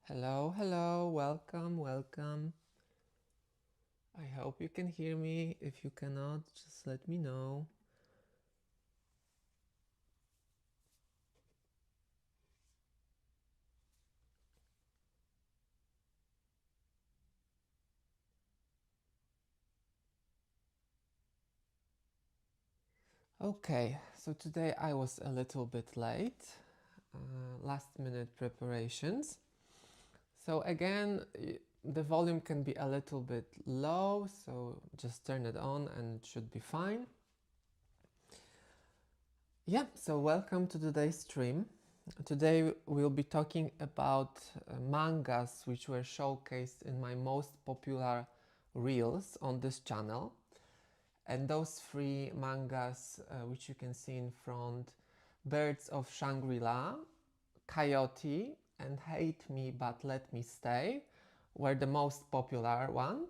Hello, hello, welcome, welcome. I hope you can hear me. If you cannot, just let me know. Okay, so today I was a little bit late, last minute preparations. So again, the volume can be a little bit low, so just turn it on and it should be fine. Yeah, so welcome to today's stream. Today we'll be talking about mangas which were showcased in my most popular reels on this channel. And those three mangas which you can see in front, Birds of Shangri-La, Coyote and Hate Me But Let Me Stay, were the most popular one.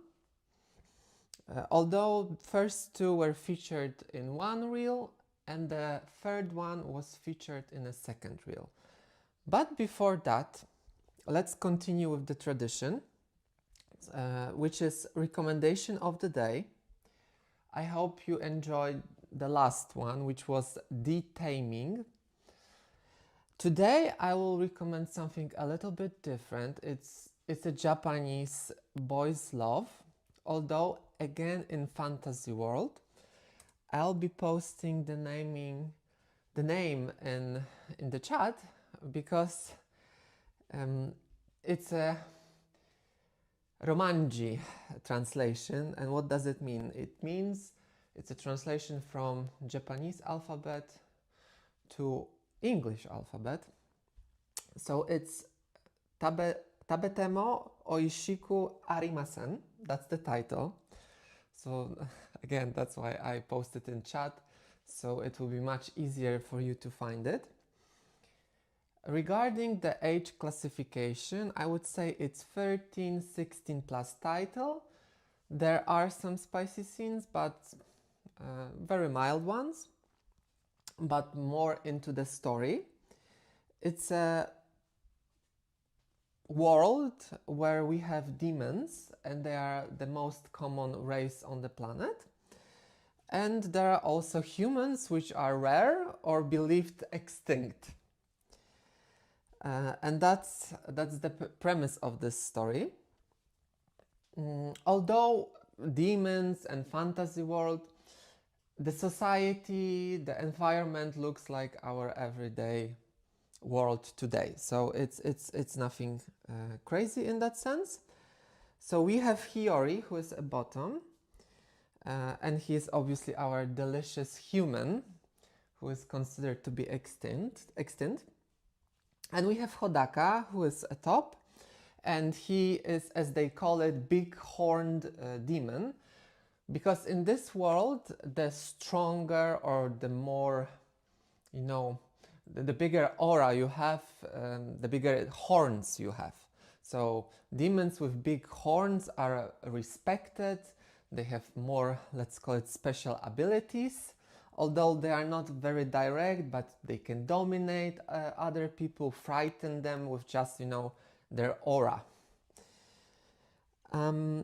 Although first two were featured in one reel and the third one was featured in a second reel. But before that, let's continue with the tradition, which is recommendation of the day. I hope you enjoyed the last one, which was Detaming. Today I will recommend something a little bit different. It's a Japanese boys' love, although again in fantasy world. I'll be posting the name in the chat because it's a Romanji translation. And what does it mean? It means it's a translation from Japanese alphabet to English alphabet. So it's Tabetemo Oishiku Arimasen. That's the title. So again, that's why I posted in chat. So it will be much easier for you to find it. Regarding the age classification, I would say it's 13, 16 plus title. There are some spicy scenes, but very mild ones, but more into the story. It's a world where we have demons, and they are the most common race on the planet. And there are also humans, which are rare or believed extinct. And that's the premise of this story. Although demons and fantasy world, the society, the environment looks like our everyday world today. So it's nothing crazy in that sense. So we have Hiyori, who is a bottom, and he is obviously our delicious human, who is considered to be extinct. And we have Hodaka, who is a top, and he is, as they call it, big-horned demon, because in this world, the stronger or the more, the bigger aura you have, the bigger horns you have. So demons with big horns are respected. They have more, let's call it, special abilities. Although they are not very direct, but they can dominate other people, frighten them with just, their aura.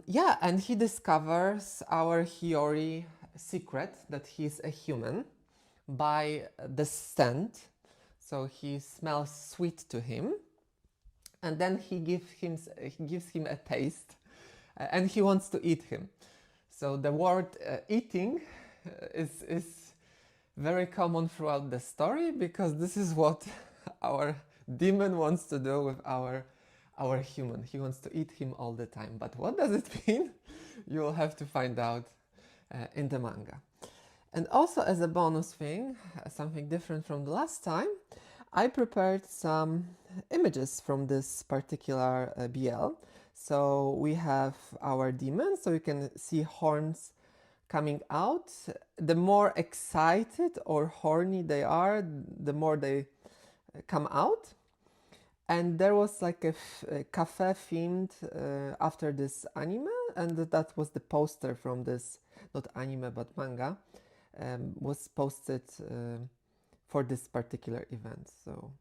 Yeah, and he discovers our Hiyori secret that he's a human by the scent. So he smells sweet to him, and then he gives him a taste, and he wants to eat him. So the word eating is very common throughout the story, because this is what our demon wants to do with our human. He wants to eat him all the time. But what does it mean? You will have to find out in the manga. And also, as a bonus thing, something different from the last time, I prepared some images from this particular BL. So we have our demon, so you can see horns coming out. The more excited or horny they are, the more they come out. And there was like a cafe themed after this anime, and that was the poster from this, not anime but manga, was posted for this particular event. So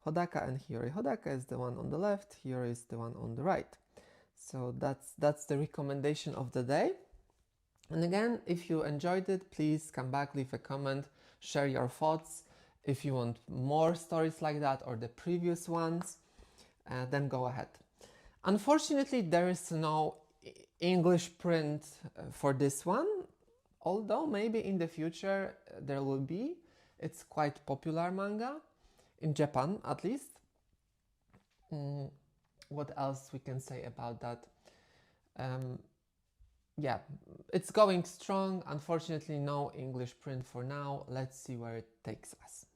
Hodaka and Hiyori. Hodaka is the one on the left, Hiyori is the one on the right. So that's the recommendation of the day. And again, if you enjoyed it, please come back, leave a comment, share your thoughts. If you want more stories like that or the previous ones, then go ahead. Unfortunately, there is no English print for this one, although maybe in the future there will be. It's quite popular manga, in Japan at least. What else we can say about that? Yeah, it's going strong. Unfortunately, no English print for now. Let's see where it takes us.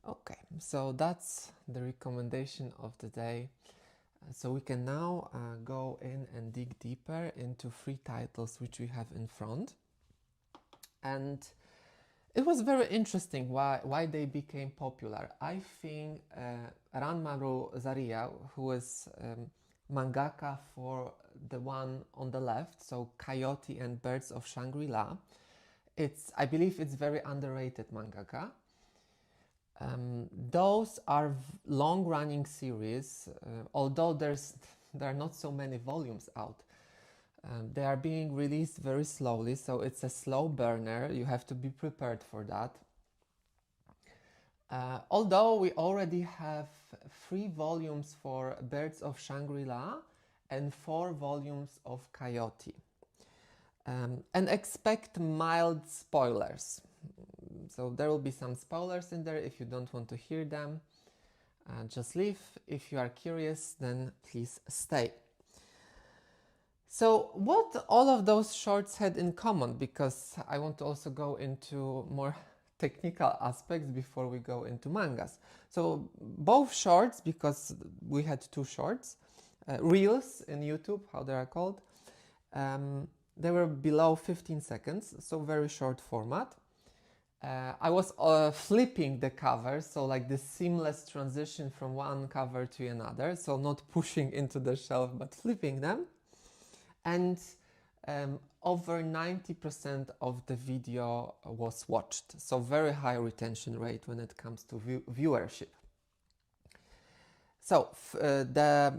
Okay, so that's the recommendation of the day. So we can now go in and dig deeper into 3 titles which we have in front. And it was very interesting why they became popular. I think Ranmaru Zaria, who is mangaka for the one on the left, so Coyote and Birds of Shangri-La, I believe it's very underrated mangaka. Those are long-running series, although there are not so many volumes out. They are being released very slowly, so it's a slow burner. You have to be prepared for that. Although we already have 3 volumes for Birds of Shangri-La and 4 volumes of Coyote. And expect mild spoilers. So there will be some spoilers in there. If you don't want to hear them, just leave. If you are curious, then please stay. So what all of those shorts had in common, because I want to also go into more technical aspects before we go into mangas. So both shorts, because we had 2 shorts, reels in YouTube, how they are called, they were below 15 seconds, so very short format. I was flipping the covers, so like this seamless transition from one cover to another, so not pushing into the shelf but flipping them. And over 90% of the video was watched, so very high retention rate when it comes to viewership. So the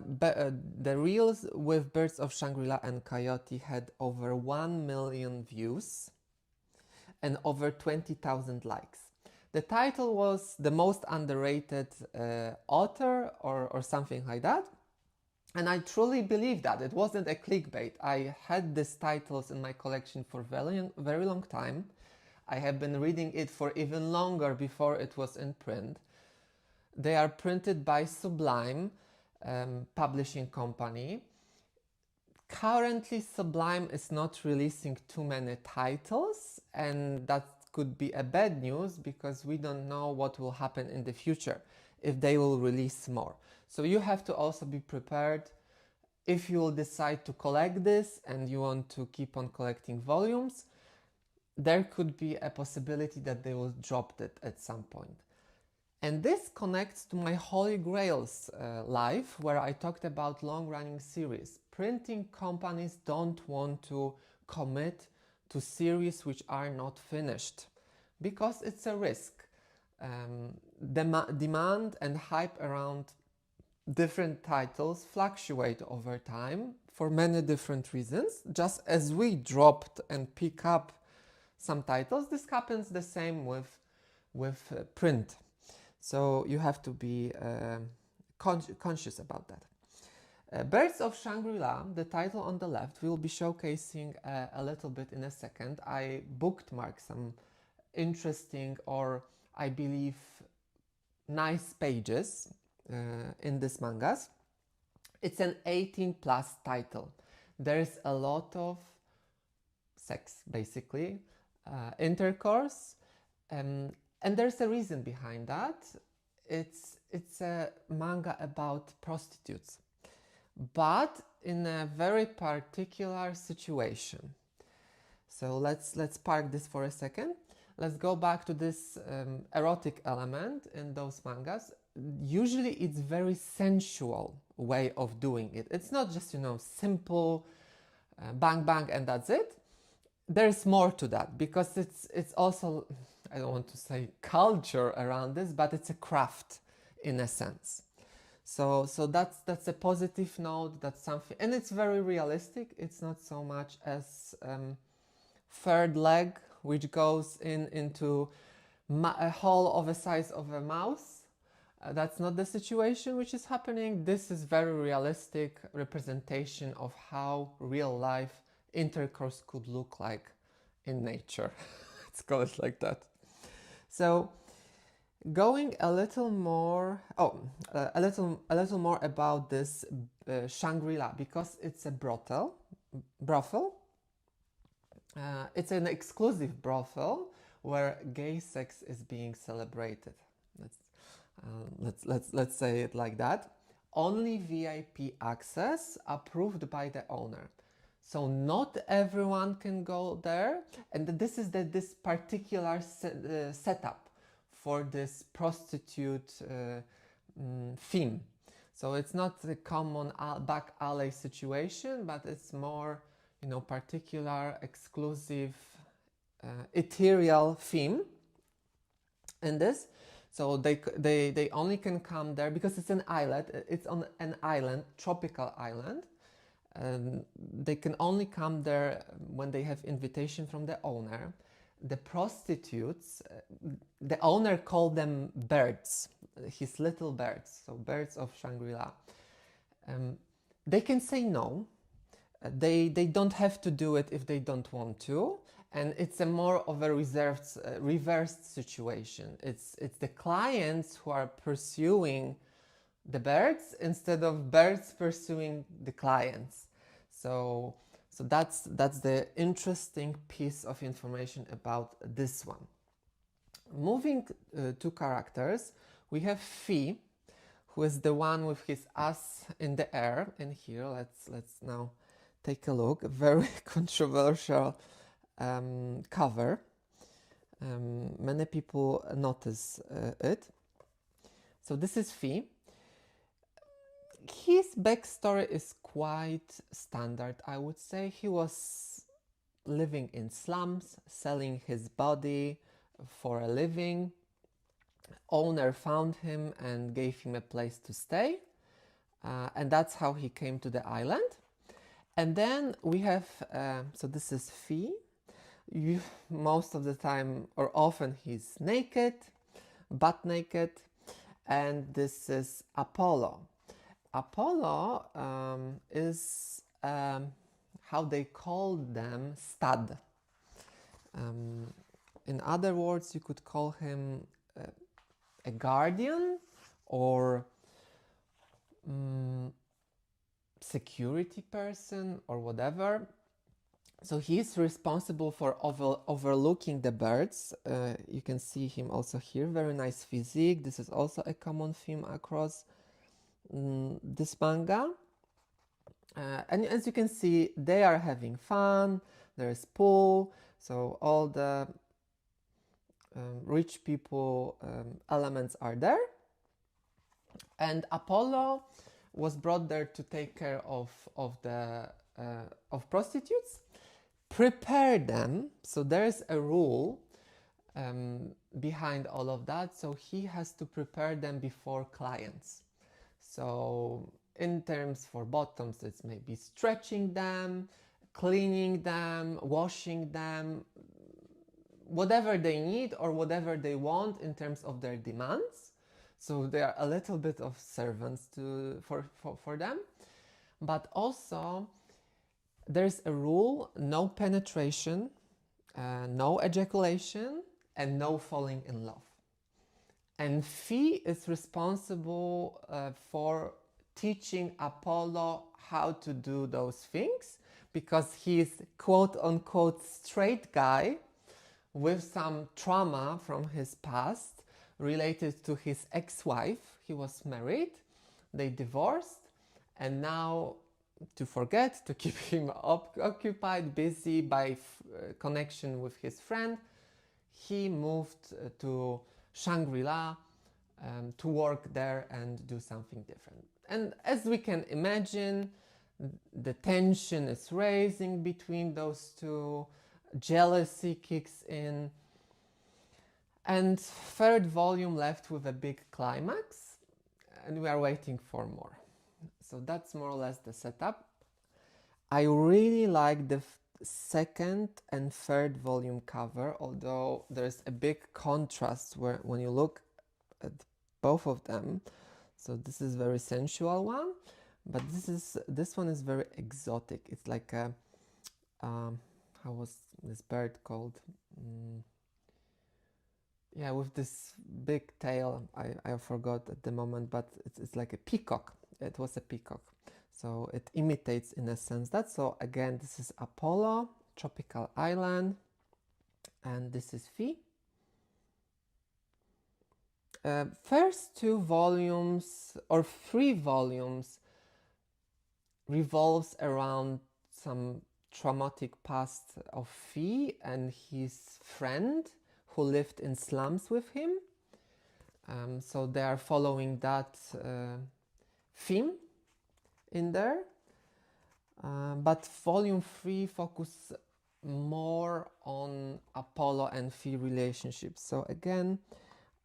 reels with Birds of Shangri-La and Coyote had over 1 million views and over 20,000 likes. The title was The Most Underrated Author or something like that. And I truly believe that. It wasn't a clickbait. I had these titles in my collection for very long time. I have been reading it for even longer before it was in print. They are printed by Sublime publishing company. Currently, Sublime is not releasing too many titles, and that could be a bad news because we don't know what will happen in the future if they will release more. So you have to also be prepared if you will decide to collect this and you want to keep on collecting volumes. There could be a possibility that they will drop it at some point. And this connects to my Holy Grails live, where I talked about long-running series. Printing companies don't want to commit to series which are not finished because it's a risk. Demand and hype around different titles fluctuate over time for many different reasons. Just as we dropped and pick up some titles, this happens the same with print. So you have to be conscious about that. Birds of Shangri-La, the title on the left, we'll be showcasing a little bit in a second. I bookmarked some interesting, or I believe nice pages in these mangas. It's an 18 plus title. There's a lot of sex, basically, intercourse, and there's a reason behind that. It's a manga about prostitutes, but in a very particular situation. So let's park this for a second. Let's go back to this erotic element in those mangas. Usually it's very sensual way of doing it. It's not just, simple bang bang and that's it. There's more to that because it's also, I don't want to say culture around this, but it's a craft. in a sense. So that's a positive note. That's something, and it's very realistic. It's not so much as third leg, which goes into a hole of the size of a mouse. That's not the situation which is happening. This is very realistic representation of how real life intercourse could look like in nature. Let's call it like that. So going a little more, a little more about this Shangri-La, because it's a brothel. It's an exclusive brothel where gay sex is being celebrated. Let's say it like that. Only VIP access approved by the owner. So not everyone can go there, and this is this particular setup for this prostitute theme. So it's not the common back alley situation, but it's more, particular, exclusive, ethereal theme in this. So they only can come there because it's an island. It's on an island, tropical island. They can only come there when they have invitation from the owner. The prostitutes, the owner called them birds, his little birds, so birds of Shangri-La. They can say no. They don't have to do it if they don't want to, and it's a more of a reversed situation. It's the clients who are pursuing the birds instead of birds pursuing the clients. So that's the interesting piece of information about this one. Moving to characters, we have Phi, who is the one with his ass in the air. And here, let's now take a look. A very controversial cover. Many people notice it. So this is Phi. His backstory is quite standard, I would say. He was living in slums, selling his body for a living. Owner found him and gave him a place to stay. And that's how he came to the island. And then we have, so this is Phi. Most of the time, or often, he's naked, butt naked. And this is Apollo. Apollo is how they call them, stud. In other words, you could call him a guardian or security person or whatever. So he's responsible for overlooking the birds. You can see him also here, very nice physique. This is also a common theme across this manga. And as you can see, they are having fun. There's pool, so all the rich people elements are there. And Apollo was brought there to take care of prostitutes, prepare them. So there's a rule behind all of that. So he has to prepare them before clients. So in terms for bottoms, it's maybe stretching them, cleaning them, washing them, whatever they need or whatever they want in terms of their demands. So they are a little bit of servants for them. But also there's a rule: no penetration, no ejaculation, and no falling in love. And Phi is responsible for teaching Apollo how to do those things, because he's quote-unquote straight guy with some trauma from his past related to his ex-wife. He was married, they divorced, and now, to keep him occupied, busy by connection with his friend, he moved to Shangri-La to work there and do something different. And as we can imagine, the tension is rising between those two, jealousy kicks in, and third volume left with a big climax. and we are waiting for more. So that's more or less the setup. I really like the second and third volume cover, although there's a big contrast when you look at both of them. So this is very sensual one, but this one is very exotic. It's like a how was this bird called? Yeah, with this big tail. I forgot at the moment, but it's like a peacock. It was a peacock. So it imitates in a sense that. So again, this is Apollo, Tropical Island, and this is Phi. First two volumes or three volumes revolves around some traumatic past of Phi and his friend who lived in slums with him. So they are following that theme in there. But volume 3 focus more on Apollo and Phi relationships. So again,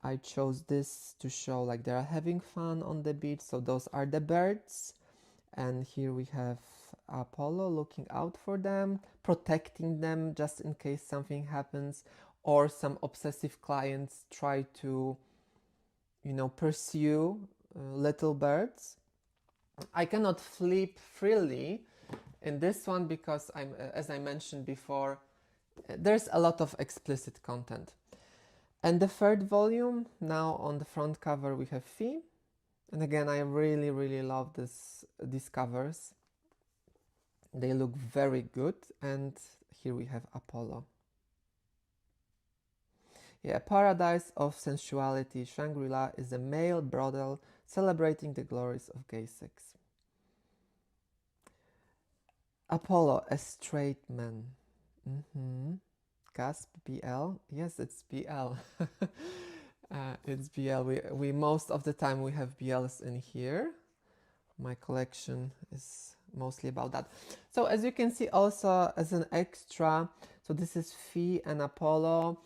I chose this to show like they are having fun on the beach. So those are the birds. And here we have Apollo looking out for them, protecting them just in case something happens, or some obsessive clients try to, pursue little birds. I cannot flip freely in this one because as I mentioned before, there's a lot of explicit content. And the third volume, now on the front cover we have Phi. And again, I really, really love these covers. They look very good. And here we have Apollo. Yeah, Paradise of Sensuality, Shangri-La is a male brothel celebrating the glories of gay sex. Apollo, a straight man. Gasp, BL. Yes, it's BL. It's BL. We most of the time we have BLs in here. My collection is mostly about that. So as you can see also as an extra, so this is Phi and Apollo.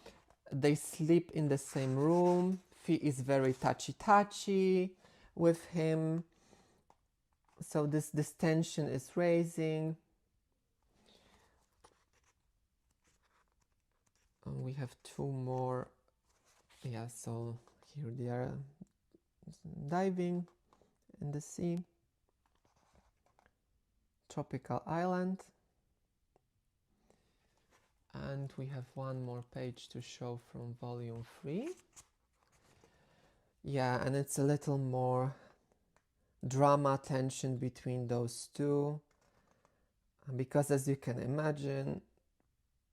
They sleep in the same room. Phi is very touchy with him. So this tension is raising. And we have two more. Yeah, so here they are diving in the sea. Tropical Island. And we have one more page to show from volume 3. Yeah, and it's a little more drama tension between those two. Because as you can imagine,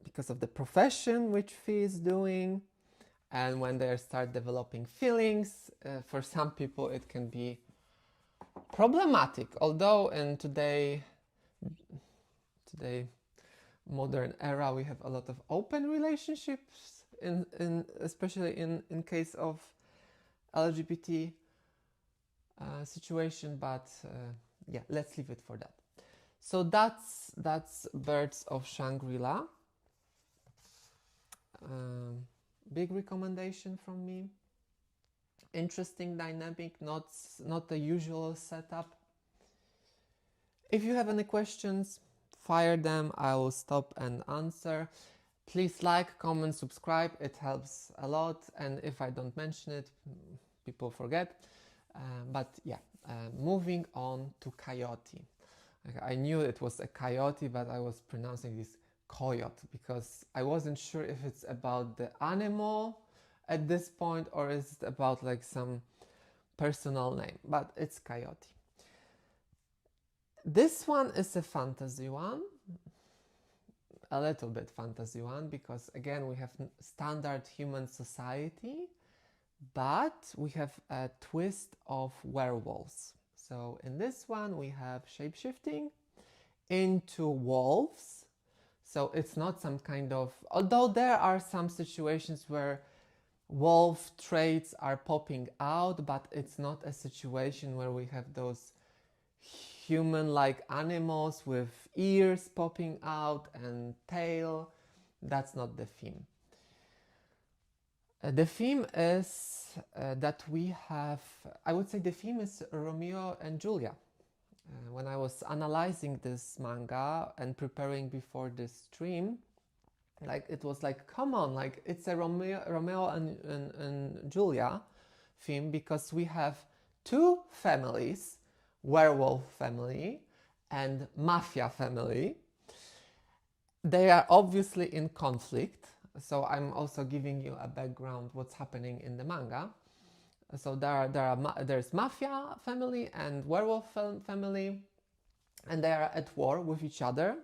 because of the profession which Phi is doing, and when they start developing feelings, for some people it can be problematic. Although in today modern era we have a lot of open relationships in especially in case of LGBT situation, but yeah, let's leave it for that. So that's Birds of Shangri-La. Big recommendation from me. Interesting dynamic, not the usual setup. If you have any questions, fire them. I will stop and answer. Please like, comment, subscribe. It helps a lot. And if I don't mention it, people forget. But yeah, moving on to Coyote. I knew it was a coyote, but I was pronouncing this coyote because I wasn't sure if it's about the animal at this point or is it about like some personal name, but it's Coyote. This one is a fantasy one, a little bit fantasy one, because again we have standard human society, but we have a twist of werewolves. So in this one we have shapeshifting into wolves. So it's not some kind of, although there are some situations where wolf traits are popping out, but it's not a situation where we have those human-like animals with ears popping out and tail. That's not the theme. The theme is that we have, I would say the theme is Romeo and Julia. When I was analyzing this manga and preparing before this stream, like it was like, come on, like it's a Romeo and Julia theme, because we have two families, werewolf family and mafia family. They are obviously in conflict, so I'm also giving you a background what's happening in the manga. So there's mafia family and werewolf family, and they are at war with each other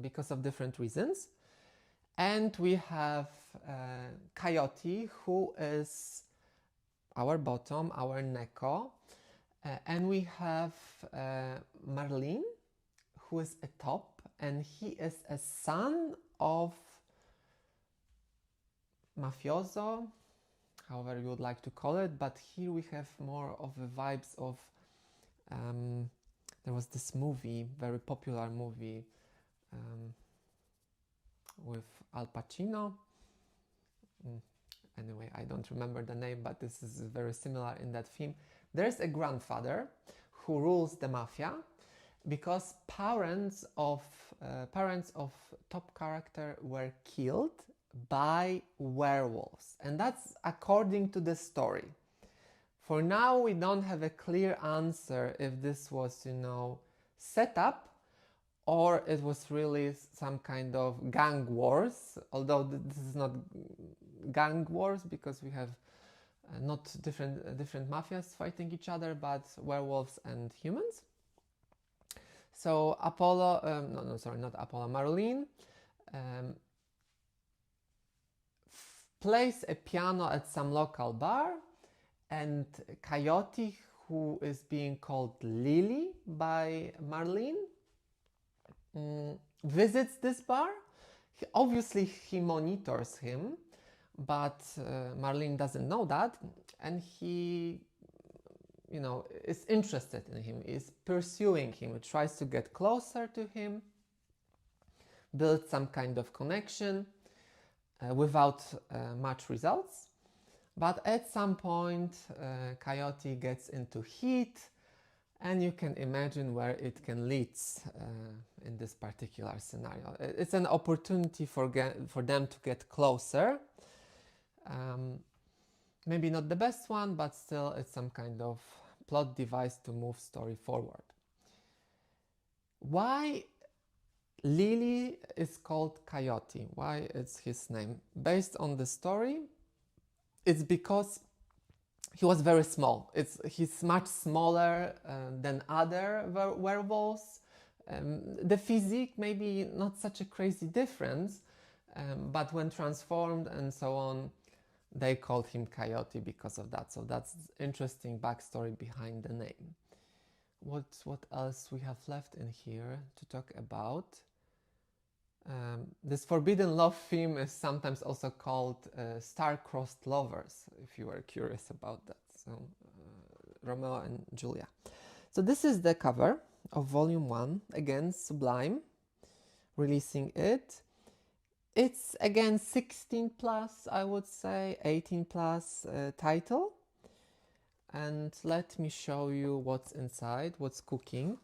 because of different reasons. And we have Coyote, who is our bottom, our Neko, and we have Marlene, who is a top, and he is a son of mafioso, however you would like to call it, but here we have more of the vibes of there was this movie, very popular movie with Al Pacino. Anyway, I don't remember the name, but this is very similar in that theme. There's a grandfather who rules the mafia because parents of top character were killed by werewolves, and that's according to the story. For now, we don't have a clear answer if this was, set up or it was really some kind of gang wars, although this is not gang wars because we have not different mafias fighting each other, but werewolves and humans. So not Apollo, Marlene plays a piano at some local bar, and Coyote, who is being called Lily by Marlene, visits this bar. Obviously, he monitors him, but Marlene doesn't know that, and he, is interested in him, is pursuing him, tries to get closer to him, build some kind of connection without much results. But at some point, Coyote gets into heat, and you can imagine where it can lead in this particular scenario. It's an opportunity for them to get closer. Maybe not the best one, but still it's some kind of plot device to move story forward. Why Lily is called Coyote? Why it's his name? Based on the story, it's because he was very small. He's much smaller than other werewolves. The physique maybe not such a crazy difference, but when transformed and so on, they called him Coyote because of that. So that's interesting backstory behind the name. What else we have left in here to talk about? This forbidden love theme is sometimes also called star-crossed lovers, if you are curious about that. So Romeo and Julia. So this is the cover of volume 1, again Sublime, releasing it. It's again 16 plus, I would say, 18 plus title. And let me show you what's inside, what's cooking.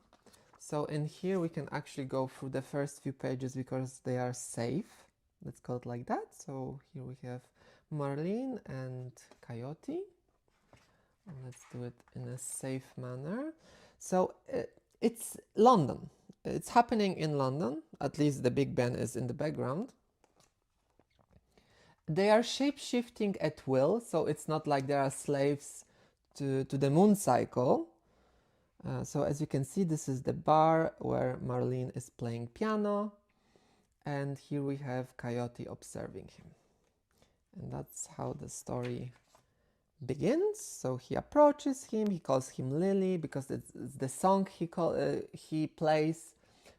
So in here we can actually go through the first few pages because they are safe. Let's call it like that. So here we have Marlene and Coyote. And let's do it in a safe manner. So it's London. It's happening in London. At least the Big Ben is in the background. They are shape-shifting at will. So it's not like they are slaves to the moon cycle. So as you can see, this is the bar where Marlene is playing piano, and here we have Coyote observing him. And that's how the story begins. So he approaches him, he calls him Lily because it's the song he plays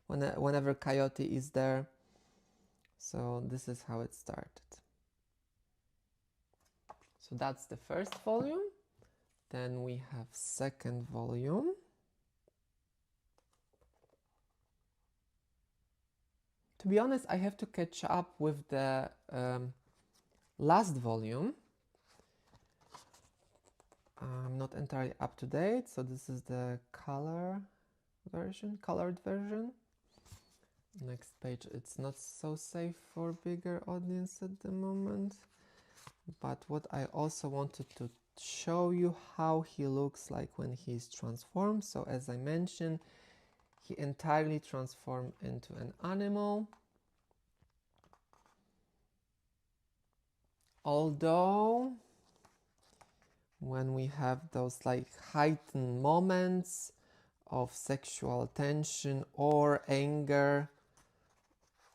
whenever Coyote is there. So this is how it started. So that's the first volume. Then we have second volume. To be honest, I have to catch up with the last volume I'm not entirely up to date, so this is the colored version. Next page, it's not so safe for bigger audience at the moment, but what I also wanted to show you how he looks like when he's transformed. So as I mentioned, he entirely transformed into an animal. Although when we have those like heightened moments of sexual tension or anger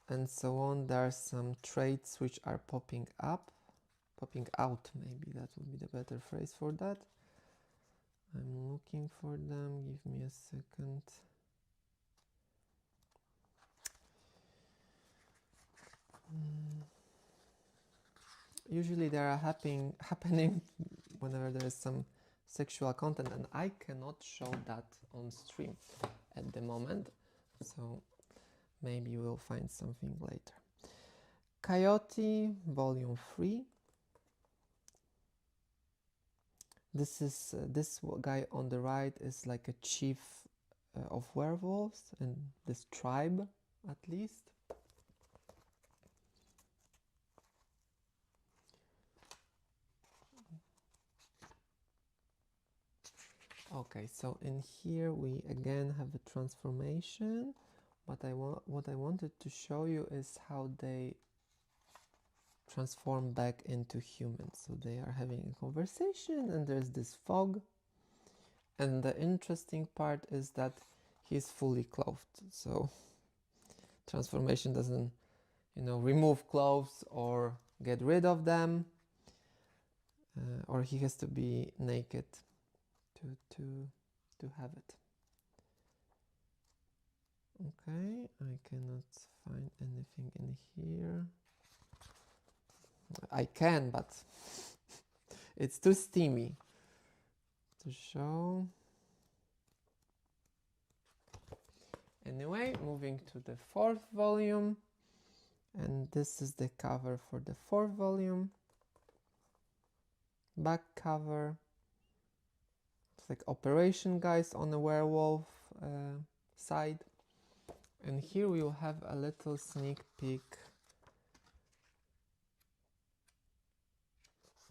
and so on, there are some traits which are popping out, maybe that would be the better phrase for that. I'm looking for them, give me a second. Usually they are happening whenever there is some sexual content, and I cannot show that on stream at the moment, so maybe we'll find something later. Coyote, volume 3. This guy on the right is like a chief of werewolves in this tribe, at least. Okay, so in here we again have a transformation. What I wanted to show you is how they transform back into humans. So they are having a conversation and there's this fog. And the interesting part is that he's fully clothed. So transformation doesn't, remove clothes or get rid of them, or he has to be naked to have it. Okay, I cannot find anything in here. I can, but it's too steamy to show. Anyway, moving to the 4th volume, and this is the cover for the 4th volume. Back cover. It's like operation guys on the werewolf side. And here we will have a little sneak peek.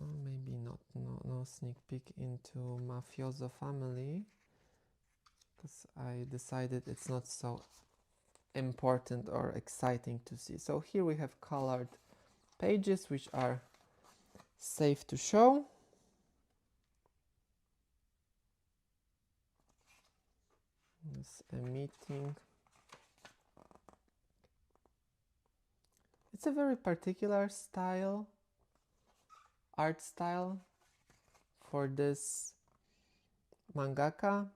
Oh, maybe not, no sneak peek into Mafioso family, because I decided it's not so important or exciting to see. So here we have colored pages which are safe to show. It's a meeting. It's a very particular art style for this mangaka,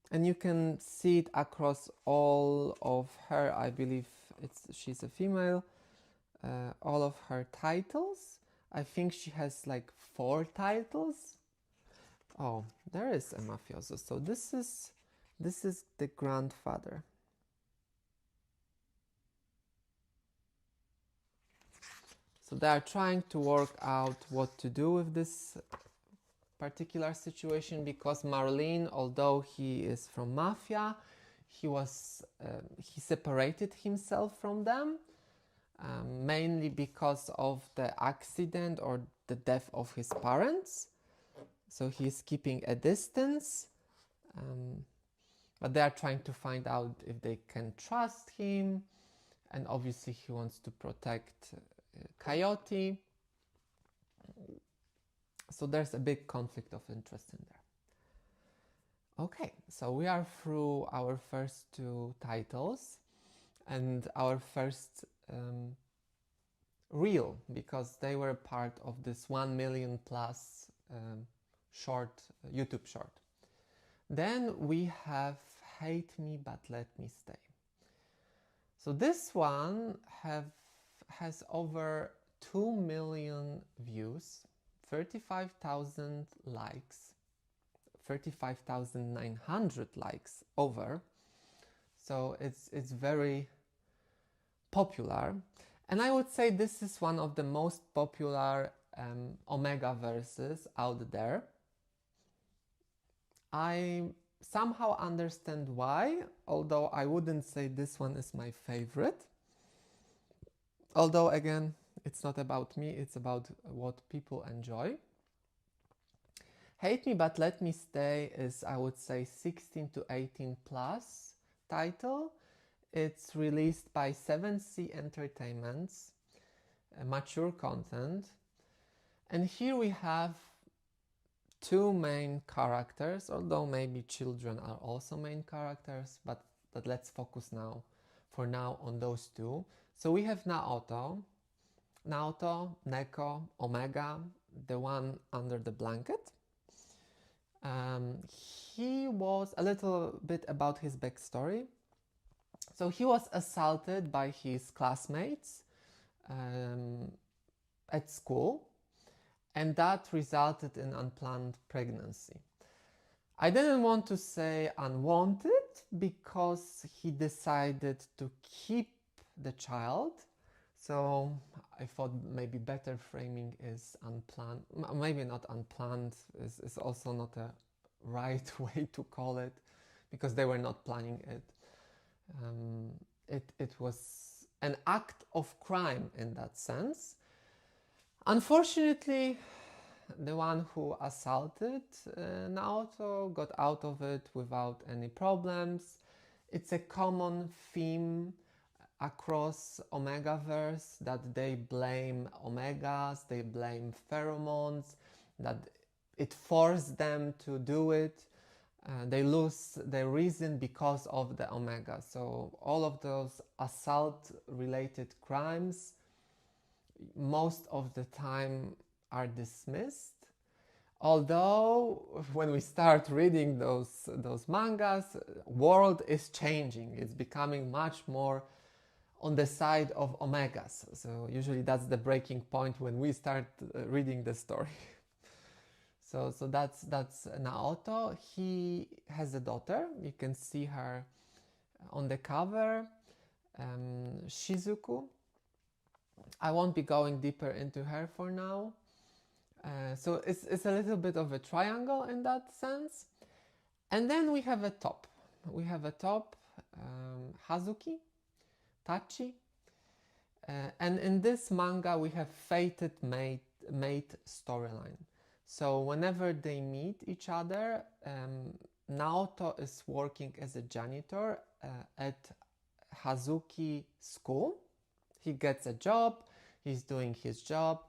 and you can see it across all of her, I believe she's a female, all of her titles. I think she has like 4 titles. Oh, there is a mafioso. So this is the grandfather. So they are trying to work out what to do with this particular situation, because Marlene, although he is from mafia, he separated himself from them, mainly because of the accident or the death of his parents. So he's keeping a distance, but they are trying to find out if they can trust him, and obviously he wants to protect Coyote. So there's a big conflict of interest in there. Okay, so we are through our first 2 titles and our first reel, because they were part of this 1 million plus YouTube short. Then we have Hate Me But Let Me Stay. So this one has over 2 million views, 35,000 likes, 35,900 likes over. So it's very popular, and I would say this is one of the most popular Omega verses out there. I somehow understand why, although I wouldn't say this one is my favorite. Although again, it's not about me, it's about what people enjoy. Hate Me But Let Me Stay is, I would say, 16 to 18 plus title. It's released by 7C Entertainments, mature content. And here we have two main characters, although maybe children are also main characters, but let's focus now, for now, on those two. So we have Naoto, Neko, Omega, the one under the blanket. He was a little bit about his backstory. So he was assaulted by his classmates at school, and that resulted in unplanned pregnancy. I didn't want to say unwanted because he decided to keep the child. So I thought maybe better framing is unplanned. Maybe not unplanned, is also not a right way to call it, because they were not planning it. It was an act of crime in that sense. Unfortunately, the one who assaulted Naoto got out of it without any problems. It's a common theme across Omegaverse that they blame Omegas, they blame pheromones, that it forced them to do it. They lose their reason because of the Omega. So all of those assault-related crimes, most of the time, are dismissed. Although when we start reading those mangas, world is changing. It's becoming much more on the side of Omegas. So usually that's the breaking point when we start reading the story. So that's Naoto. He has a daughter. You can see her on the cover, Shizuku. I won't be going deeper into her for now. So it's a little bit of a triangle in that sense. And then we have a top. We have a top, Hazuki, Tachi. And in this manga we have fated mate storyline. So whenever they meet each other, Naoto is working as a janitor at Hazuki school. He gets a job, he's doing his job,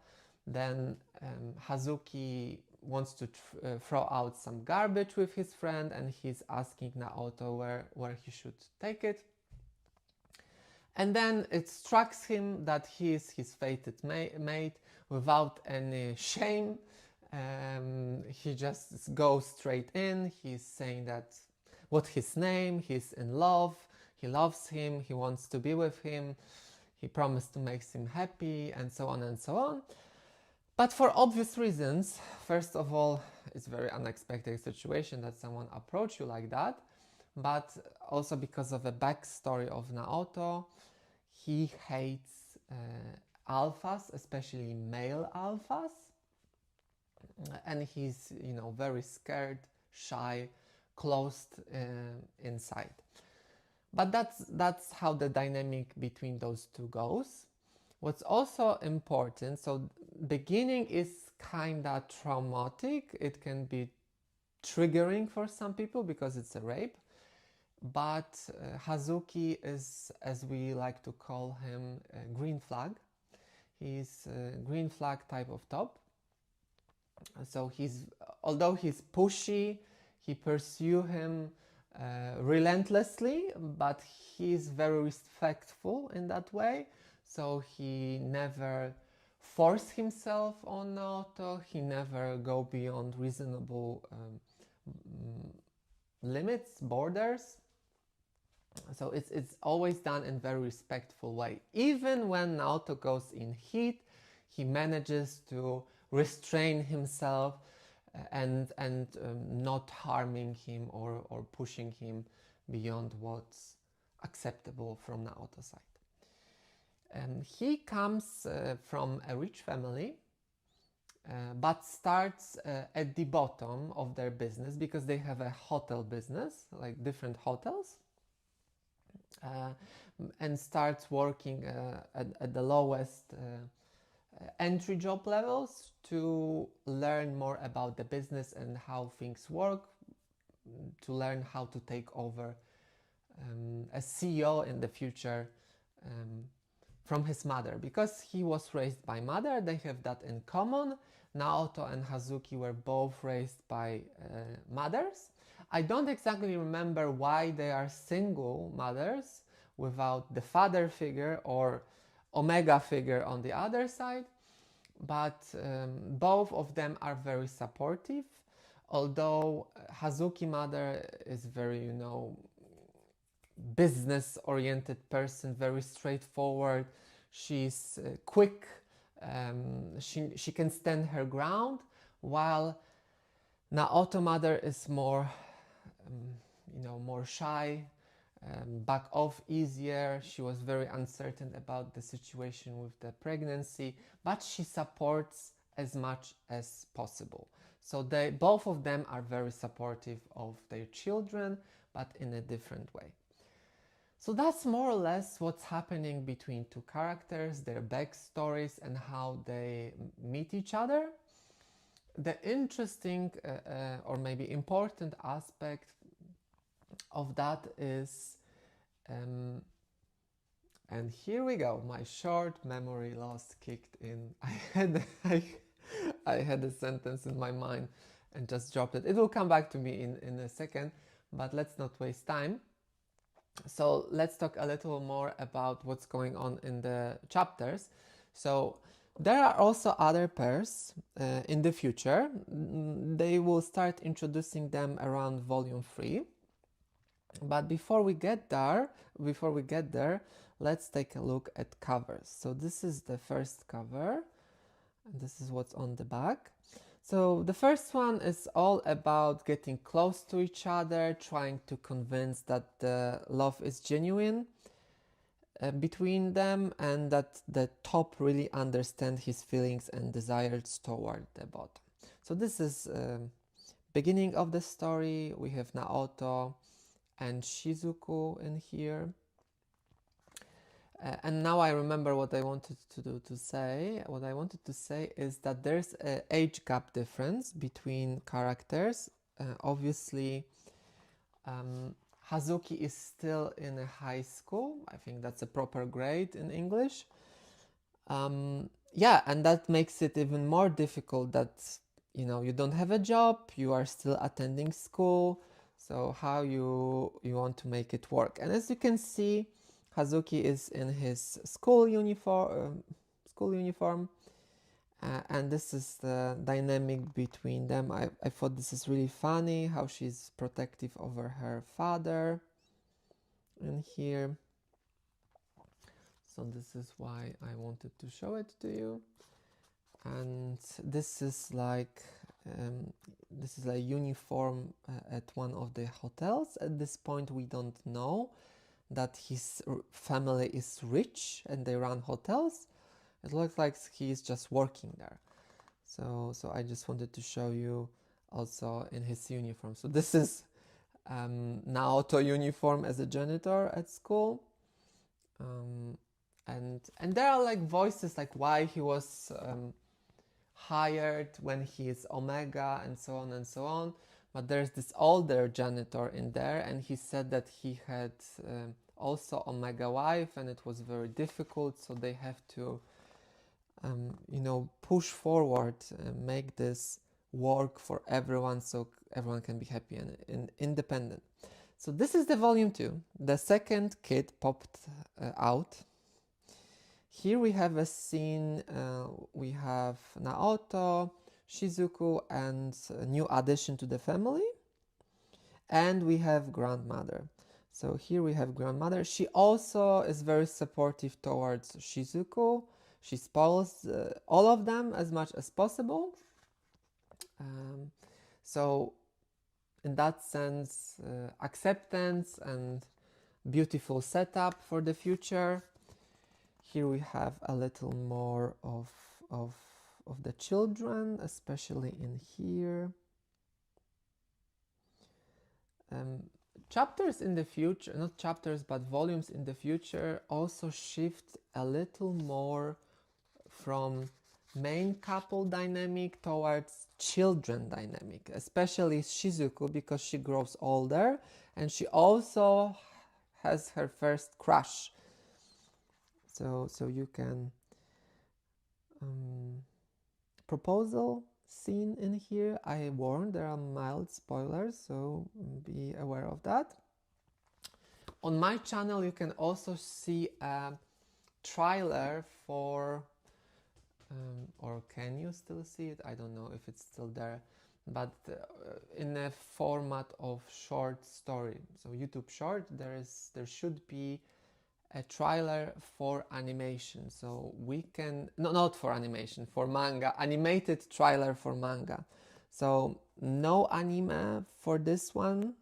then Hazuki wants to throw out some garbage with his friend, and he's asking Naoto where he should take it. And then it strikes him that he is his fated mate without any shame. He just goes straight in. He's saying that what's his name, he's in love, he loves him, he wants to be with him, he promised to make him happy, and so on and so on. But for obvious reasons, first of all, it's a very unexpected situation that someone approach you like that, but also because of the backstory of Naoto, he hates alphas, especially male alphas, and he's, very scared, shy, closed inside. But that's how the dynamic between those two goes. What's also important, so beginning is kinda traumatic. It can be triggering for some people because it's a rape. But Hazuki is, as we like to call him, a green flag. He's a green flag type of top. So although he's pushy, he pursues him relentlessly, but he's very respectful in that way. So he never force himself on Naoto. He never go beyond reasonable limits, borders. So it's always done in a very respectful way. Even when Naoto goes in heat, he manages to restrain himself and not harming him or pushing him beyond what's acceptable from Naoto's side. He comes from a rich family. but starts at the bottom of their business because they have a hotel business, like different hotels, and starts working at the lowest entry job levels to learn more about the business and how things work, to learn how to take over as CEO in the future from his mother. Because he was raised by mother, they have that in common. Naoto and Hazuki were both raised by mothers. I don't exactly remember why they are single mothers without the father figure or omega figure on the other side, but both of them are very supportive, although Hazuki mother is very, you know, business oriented person, very straightforward. She's quick, she can stand her ground, while Naoto mother is more more shy, back off easier. She was very uncertain about the situation with the pregnancy, but she supports as much as possible. So they, both of them are very supportive of their children, but in a different way. So that's more or less what's happening between two characters, their backstories, and how they meet each other. The interesting or maybe important aspect of that is, and here we go, my short memory loss kicked in. I had a sentence in my mind and just dropped it. It will come back to me in a second, but let's not waste time. So let's talk a little more about what's going on in the chapters. So there are also other pairs in the future. They will start introducing them around volume 3. But before we get there, let's take a look at covers. So this is the first cover, and this is what's on the back. So the first one is all about getting close to each other, trying to convince that the love is genuine between them, and that the top really understand his feelings and desires toward the bottom. So this is beginning of the story. We have Naoto and Shizuku in here. And now I remember what I wanted to say. What I wanted to say is that there's an age gap difference between characters. Obviously, Hazuki is still in a high school. I think that's a proper grade in English. Yeah, and that makes it even more difficult that, you know, you don't have a job, you are still attending school. So how you want to make it work? And as you can see, Hazuki is in his school uniform, and this is the dynamic between them. I thought this is really funny, how she's protective over her father in here. So this is why I wanted to show it to you. And this is like uniform at one of the hotels. At this point, we don't know that his family is rich and they run hotels. It looks like he's just working there. So I just wanted to show you also in his uniform. So this is Naoto uniform as a janitor at school. And there are like voices like why he was hired when he is Omega and so on and so on. But there's this older janitor in there, and he said that he had also Omega wife, and it was very difficult. So they have to, push forward and make this work for everyone, so everyone can be happy and independent. So this is the volume 2. The second kid popped out. Here we have a scene. We have Naoto, Shizuku, and a new addition to the family. And we have grandmother. So here we have grandmother. She also is very supportive towards Shizuku. She spoils all of them as much as possible. So in that sense, acceptance and beautiful setup for the future. Here we have a little more of of the children, especially in here. Chapters in the future, not chapters, but volumes in the future also shift a little more from main couple dynamic towards children dynamic, especially Shizuku, because she grows older and she also has her first crush. So you can proposal scene in here. I warn, there are mild spoilers, so be aware of that. On my channel you can also see a trailer for or can you still see it? I don't know if it's still there, but in a format of short story, so YouTube short, there should be a trailer for animation, so we can, no, not for animation, for manga, animated trailer for manga. So no anime for this one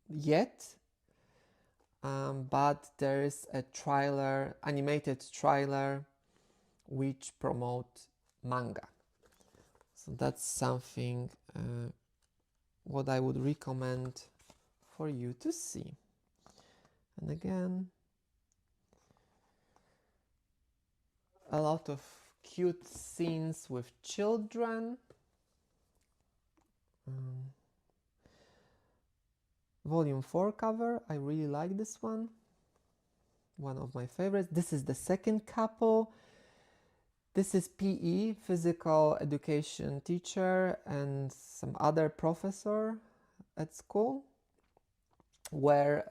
yet, but there is a trailer, animated trailer, which promote manga. So that's something what I would recommend for you to see. And again, a lot of cute scenes with children. Volume 4 cover, I really like this one of my favorites. This is the second couple. This is PE, physical education teacher, and some other professor at school, where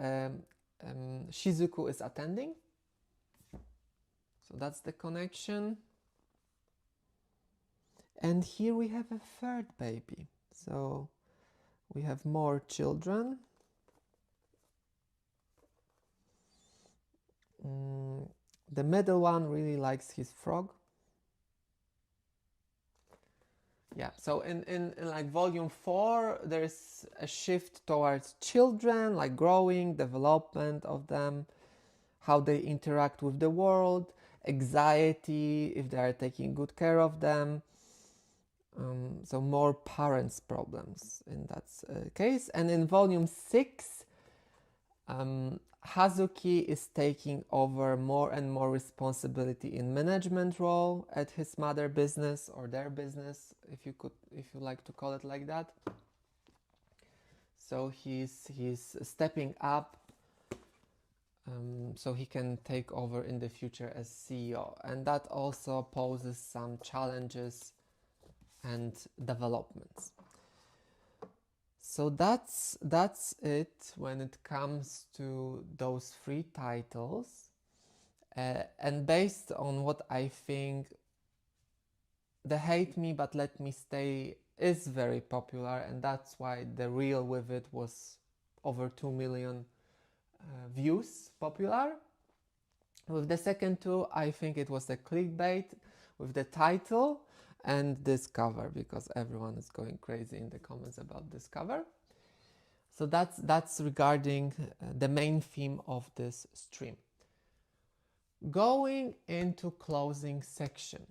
Shizuku is attending. So that's the connection. And here we have a third baby. So we have more children. The middle one really likes his frog. Yeah, so in like volume 4, there's a shift towards children, like growing, development of them, how they interact with the world, anxiety, if they are taking good care of them. So more parents' problems in that case. And in volume 6, Hazuki is taking over more and more responsibility in management role at his mother business, or their business, if you like to call it like that. So he's stepping up, so he can take over in the future as CEO, and that also poses some challenges and developments. So that's it when it comes to those 3 titles, and based on what I think, the Hate Me But Let Me Stay is very popular, and that's why the reel with it was over 2 million views popular. With the second 2, I think it was a clickbait with the title and this cover, because everyone is going crazy in the comments about this cover. So that's regarding the main theme of this stream. Going into closing section.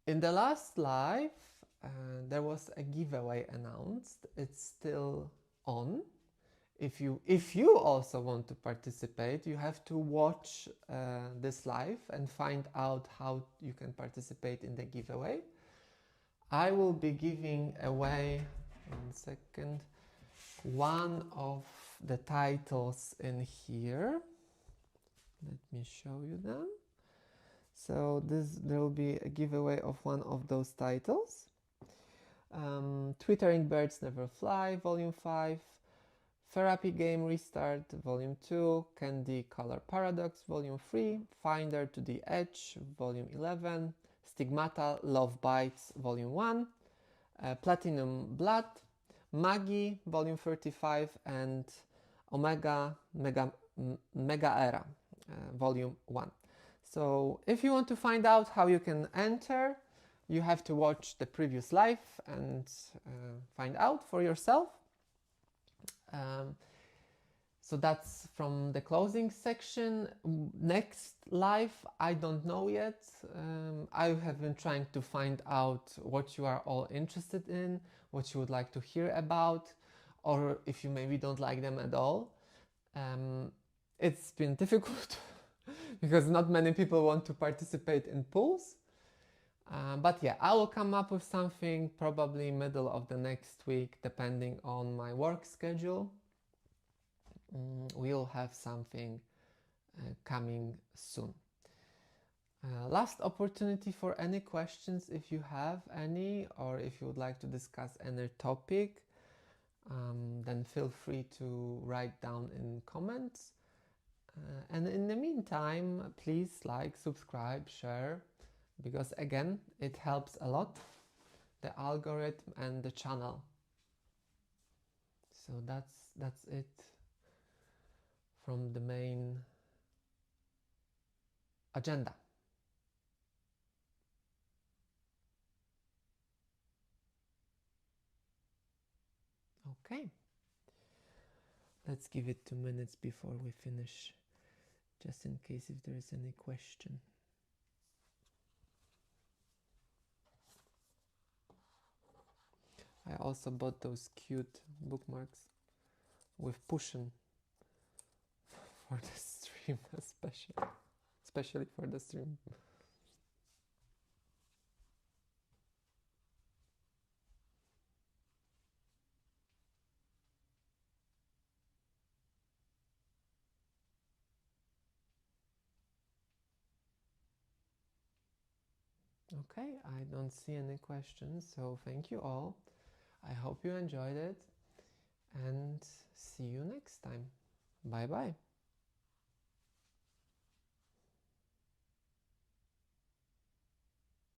In the last live, there was a giveaway announced. It's still on. If you also want to participate, you have to watch this live and find out how you can participate in the giveaway. I will be giving away, 1 second, one of the titles in here. Let me show you them. So there will be a giveaway of one of those titles. Twittering Birds Never Fly, Volume 5. Therapy Game Restart, Volume 2, Candy Color Paradox, Volume 3, Finder to the Edge, Volume 11, Stigmata Love Bites, Volume 1, Platinum Blood, Magi, Volume 35, and Omega Mega Era, Volume 1. So if you want to find out how you can enter, you have to watch the previous live and find out for yourself. So that's from the closing section. Next live, I don't know yet. I have been trying to find out what you are all interested in, what you would like to hear about, or if you maybe don't like them at all. It's been difficult because not many people want to participate in polls. But yeah, I will come up with something probably middle of the next week, depending on my work schedule. We'll have something coming soon. Last opportunity for any questions if you have any, or if you would like to discuss any topic, then feel free to write down in comments. And in the meantime, please like, subscribe, share, because again, it helps a lot, the algorithm and the channel. So that's it from the main agenda. Okay, let's give it 2 minutes before we finish, just in case if there is any question. I also bought those cute bookmarks with pushing for the stream, especially for the stream. Okay, I don't see any questions, so thank you all. I hope you enjoyed it, and see you next time. Bye bye.